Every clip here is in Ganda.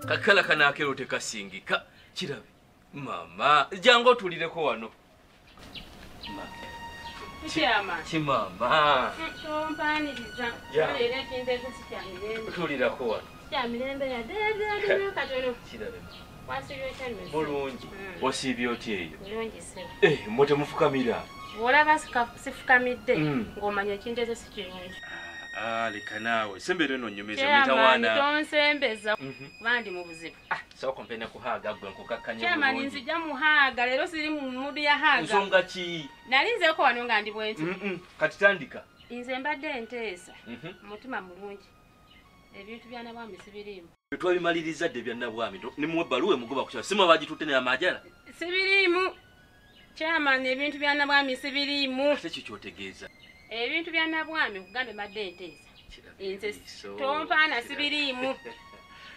Kakala kana akero tekasingika kirabe mama jango tulireko wano Chimama tompaniriza olera kinze kusikyamire tulirako wano kyamirembe ya dede katono kirabe wasibyo kyameze bulungi wasibyo tyeyo bulungi se mote mufukamira olaba sifukamidde ng'omanya ekinteze si kirungi leka naawe sembere no nyumeza mitawana tonsembeza bandi mu buzibu soko mpena kuhaga gwe nkukakanye kyamani nzija muhaga lero siri mu mudu ya haga nsonga ki nalinzeko wano nga ndi bwenti kati tandika nze mbadde enteesa mutima mulungi ebintu byana bwami sibirimu twabimaliriza dde byanna bwami nimuwe baluwe mugoba kukyala sima bagitutte ne amajala sibirimu kyamani ebintu byana bwami sibirimu ate kikyotegeeza ebintu bya nabwami kugambe madde enteesa nze tompaana sibirimu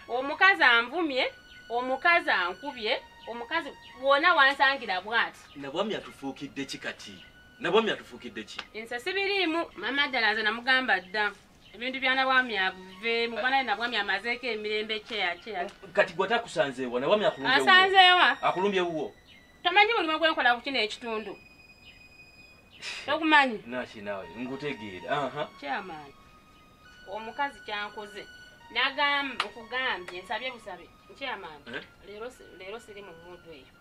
omukazi anvumye omukazi ankubye omukazi wona wansangira bwati nabwami atufuukidde ki kati nabwami atufuukidde ki nze sibirimu mama ddala nze namugamba dda ebintu bya nabwami avuve mubana nabwami amazeeko emirembe kyeya kati gwe atakusanzeewa nabwami asanzeewa akulumbye wuwo tomanyi mulimu gwenkola ku kino ekitundu tokumanyi naki nawe ngutegeera kyamaani omukazi kyankoze okugambye nsabye busabe kyamaani leero siri mu mudu eyo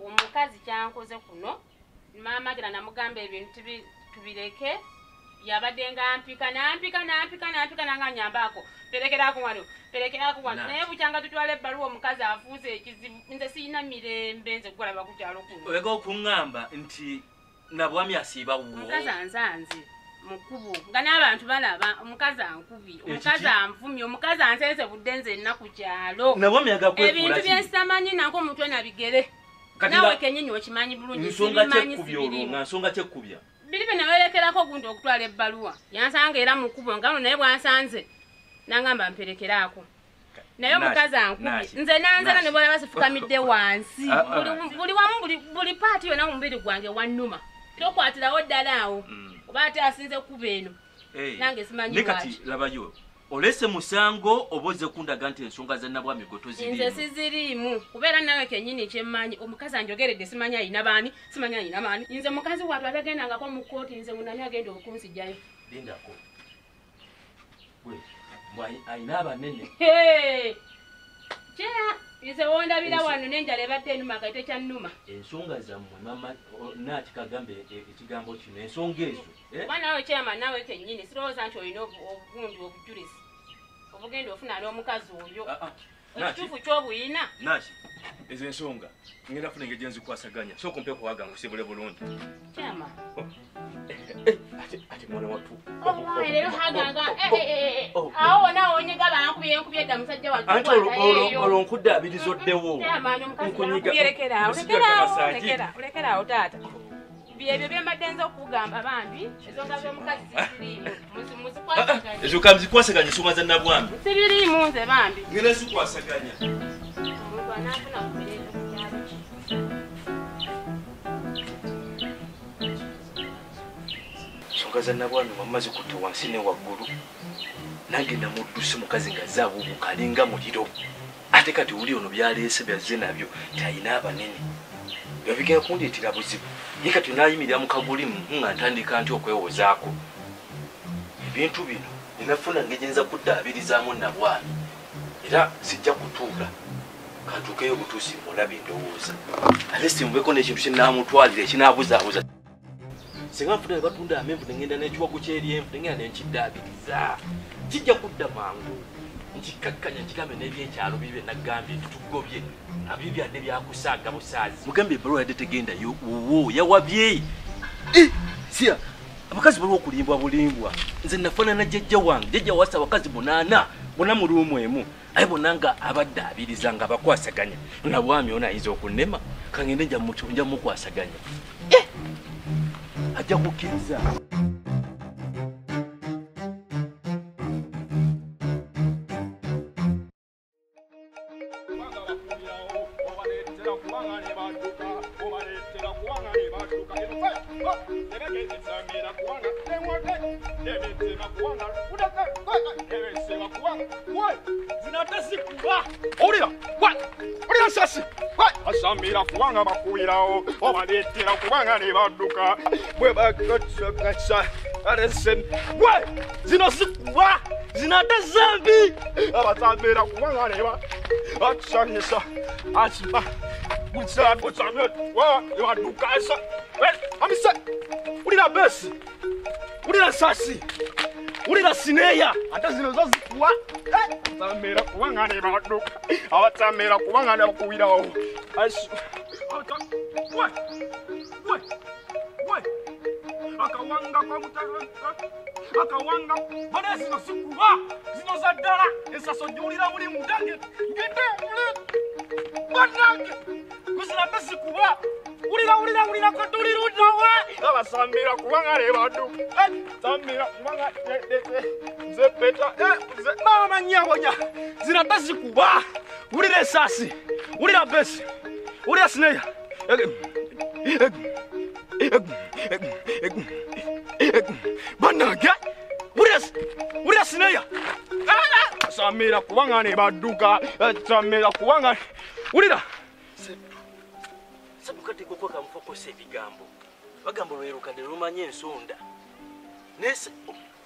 omukazi kyankoze kuno maama gira namugamba ebintu tubireke yabadde nga nampika nanga nyambaako perekerako wano naye bukyanga tutwala ebbaluwa omukazi afuuse ekizibu nze sirina mirembe nze kukolaba ku kyalo kuno olega okuŋŋamba nti nabwami asiiba wuwo omukazi anzanze mukubo nga n'abantu balaba omukazi ankubye omukazi anvumye omukazi ansense budde nze nna ku kyalo nabwami agakwefula ebintu byesimanyi nanko omutwe nabigere nawe kenyini okimanyi bulungi sibimanyi sibirimu nsonga kyekkubya biribe nawerekerako gundi okutwala ebbaluwa yansanga era mukubo nga naye bwansanze nangamba mperekeraako naye omukazi ankubye nze nanzera ne bwolaba sifukamidde wansi buli wamu buli paati yonna mu mubiri gwange wannuma tokwatirawo ddala awo oba ate asinze kuba eno nange simanyi kati labayo olese musango oboze kundaga nti ensonga za nabwami gotozirimu nze sizirimu kubeera nawe kenyini kyemmanyi omukazi anjogeredde simanyi ayina baani simanyi ayina maani nze mukazi wattu atagendangako mu kkooti nze munani agenda okunzijjayo lindako ayina abanene nze wondabira wano nenjala ebadde enuma akaite kyannuma ensonga zammwe mama nakikagambe ekigambo kino ensonga ezo oba nawe kyama nawe kennyini sirowooza nti olina obugundi obujulisi obugenda ofuna n'omukazi oyo ekituufu ky'obuyina naki ezo ensonga ngenda funa engeri gyenzikwasaganya sooka mpe kuwaga nkusibule bulungi kyama ate mwana wattu leero haganga awo wona onyega bankubye dda musajja anti olwo nkuddaabiriza oddewo olekeraawo taata byebyo byembadde nza okugamba bambi ensonga z'omukazi zisiriimu muzikwasaganya ezo kamuzikwasaganya ensonga za nabwami sibiriimu nze bambi ngenda zikwasaganya omuntu anaafuna ku mirembe kukyalo ensonga za nabwami wamma zikutte wansi ne waggulu nange namudduse mukazi nga zaabuubuka alinga muliro ate kati wuli ono byaleese byazze nabyo tyayina abanene byabigenda kundeetera buzibu ye kati nayimirira mu kagulimu nga ntandika nti okwewozaako ebintu bino ninafuna ngegenza kuddaabirizaamu nabwami era sijja kutuula kantuukeyo butuusi olabe endowooza ate simubeko n'ekintu kyenaamutwalira ekinaabuzaabuza singa nfuna ne batunda amenvu nengenda n'ekiwago kyeryenvu nengenda nenkiddaabiriza kijja kudda mangu nkikakkanya nkigambe n'ebyekyalo bibe nagambye tutugobye nabyo byadde byakusaaga busaazi mugambe ebbaluwa yadde tegenda wuwo yawabye siya abakazi baliwo okulimbwa bulimbwa nze nafaanana jjajja wange jjajja wasa abakazi 8 bonna mu luumu emu aye bonna nga abadde abiriza nga bakwasaganya nabwami ono ayinza okunnema kangende nja mukwasaganya ajja kukkiriza kuwangane baduka, kuwaleetera kuwangane baduka. Asamira kuwanga bakuirawo obaletera kubanga ne badduka bwe bakatsa aresen we zino sikuwa zinata zambi abatambira kubanga ne batsanyisa asima kutsamye wa badduka asa amisa ulira besi ulira sasi ulira sineya ate zino zo zikuwa abatambira kubanga ne badduka abatambira kubanga ne bakuirawo akawanga kwa mutaka akawanga bana zino sikuwa zino za dala esaso julira muri mudange ngende banange kusira besikuwa ulira ko tulirunda wa abasambira kubanga le badu sambira kubanga zepeta mama nyabonya zina besikuwa ulira sasi ulira besi ulira sineya banange ulira sineya samira kubanga ne badduka samira kubanga ulira sebu kati kwa kamfoko sebigambo bagambo lwerukande lumanye ensonda nese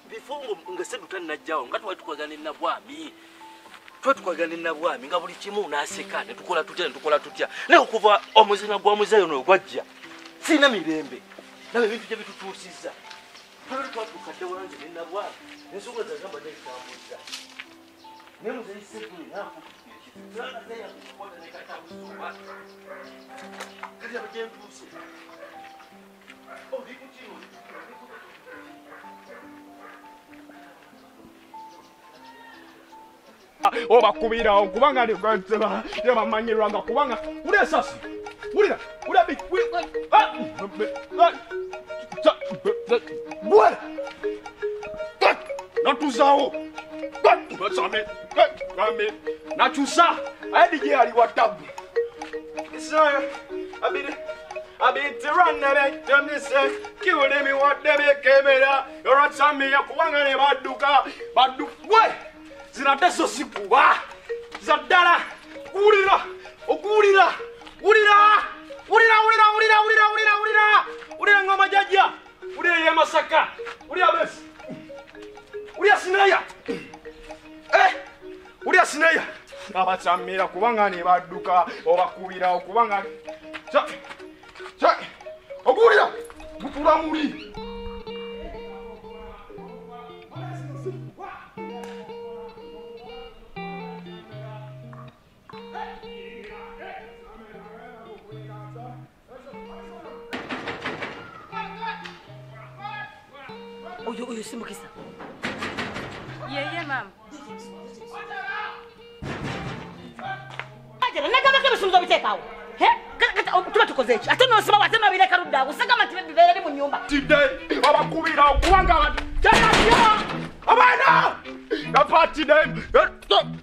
bifungo ngasebu tanajjawo ngati watukwagane na bwami twatukwagane na bwami nga buli kimu naseka ne tukola tutya ne okuva omuzina gwa muzayo no gwajja sina mirembe nabe bintu bye bitutusiza twali twatukadde wanze ne na bwami ensonga zagamba ne kambuza ne muzayi sebu nafu zana zeya kukwata ne katabusuba kali abajentuse bikutino obakubira okubanga ndikwatseba yabamanyirwanga kubanga ulira sasi ulira bi bwala natuzawo basame kame natusa adije ali watabu isa abiti ranere temise kiwole mi wadebe kemera yoratsami yakubanga ne badduka we zinateso sikuwa zadala ulira ngoma jajja ulira ya masaka ulira besi ulira sineya ulira sineya abatsamira kubanga ne badduka obakubira okubanga okulira mutula muri Oyo simukisa. Yeye mama. Ajala nagaba ke bisumuzo bitekawo. He? Tuba tukozechi. Ate no siba wate no bireka ruddago. Sagama tibe bibere mu nyumba. Tide abakubira okubanga tayakya. Abana! Napati dem.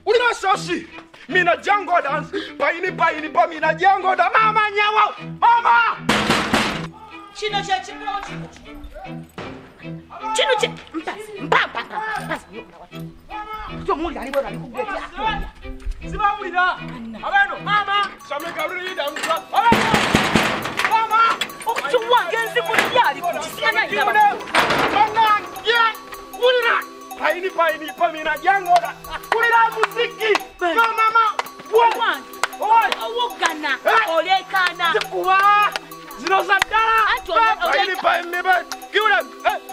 Ulira sasi. Mina jango dance. Paini pa mina jango da mama nyawo. Mama! Chino Jomuli ali bora likugeti akyo. Siba ulira. Abano mama. Sameka ulira msa. Mama! Okuchwa genzi kulyali kuchisiana ndaba. Mama! Yeah! Ulira. Paini pa mina jango da. Ulira muziki. Mama! Woman. Owogana. Olekana. Kuwa. Zino zadala. Paini pa mibe. Kiura.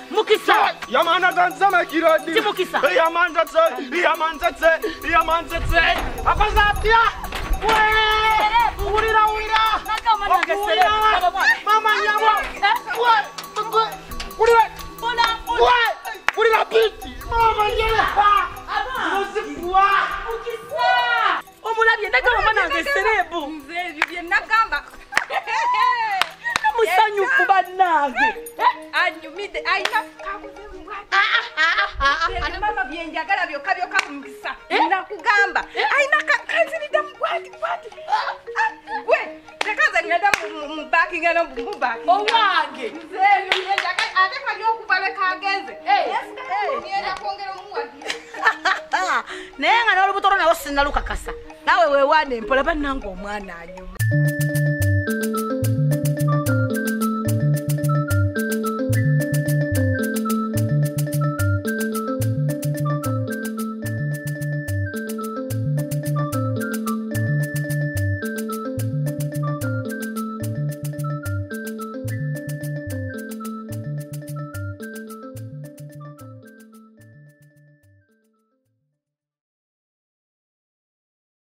Mukisa. Yamana kanzama kirodi. Timukisa. Yamanzetse. Apazapia. Ulira. Nakama nangesere. Mama nyawo. Ulira. Ulira piti. Mama nyawo. Muzikwa. Mukisa. Omulabye nakama nangeserebu. Nze bibye nagamba. Musanyu kubanange. Anyumide aina kabuze mwati. Mama byenjagala byokka kumukisa. Nakugamba. Aina kanzirida mwati. Gwe, tekaza kase ngenda mbaki ngena mbaki. Owange. Nze ngenda ate kaje okubale kagenze. Nienda kuongera omuwagi. Naye nga n'olubutolo nawo sinalukakasa. Nawe weewaane mpola bannange omwana anyuma.